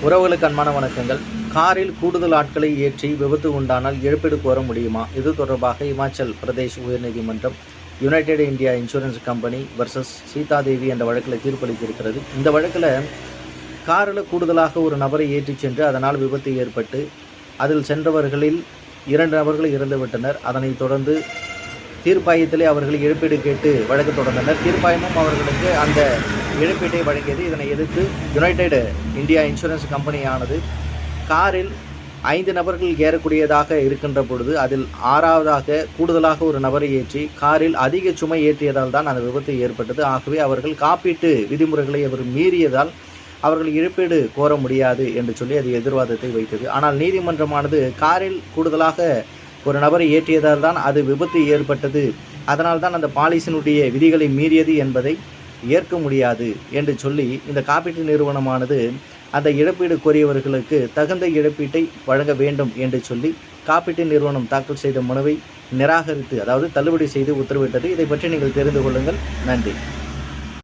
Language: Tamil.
உறவுகளுக்கு அன்பான வணக்கங்கள். காரில் கூடுதல் ஆட்களை ஏற்றி விபத்து உண்டானால் இழப்பீடு கோர முடியுமா? இது தொடர்பாக இமாச்சல் பிரதேஷ் உயர்நீதிமன்றம் United India insurance company versus Sita Devi என்ற வழக்கில் தீர்ப்பளித்திருக்கிறது. இந்த வழக்கில் காரில் கூடுதலாக ஒரு நபரை ஏற்றிச் சென்று அதனால் விபத்து ஏற்பட்டு அதில் சென்றவர்களில் 2 நபர்கள் இறந்துவிட்டனர். அதனைத் தொடர்ந்து தீர்ப்பாயத்திலே அவர்கள் இழப்பீடு கேட்டு வழக்கு தொடர்ந்தனர். தீர்ப்பாயமும் அவர்களுக்கு அந்த இழப்பீட்டை வழங்கியது. இதனை எதிர்த்து யுனைடெட் இந்தியா இன்சூரன்ஸ் கம்பெனியானது காரில் 5 நபர்கள் ஏறக்கூடியதாக இருக்கின்ற பொழுது அதில் 6வதாக கூடுதலாக ஒரு நபரை ஏற்றி காரில் அதிக சுமை ஏற்றியதால் தான் அந்த விபத்து ஏற்பட்டது. ஆகவே அவர்கள் காப்பீட்டு விதிமுறைகளை அவர் மீறியதால் அவர்கள் இழப்பீடு கோர முடியாது என்று சொல்லி அது எதிர்வாதத்தை வைத்தது. ஆனால் நீதிமன்றமானது காரில் கூடுதலாக ஒரு நபரை ஏற்றியதால் தான் அது விபத்து ஏற்பட்டது, அதனால் தான் அந்த பாலிசினுடைய விதிகளை மீறியது என்பதை ஏற்க முடியாது என்று சொல்லி இந்த காப்பீட்டு நிறுவனமானது அந்த இழப்பீடு கோரியவர்களுக்கு தகுந்த இழப்பீட்டை வழங்க வேண்டும் என்று சொல்லி காப்பீட்டு நிறுவனம் தாக்கல் செய்த மனுவை நிராகரித்து, அதாவது தள்ளுபடி செய்து உத்தரவிட்டது. இதை பற்றி நீங்கள் தெரிந்து கொள்ளுங்கள். நன்றி.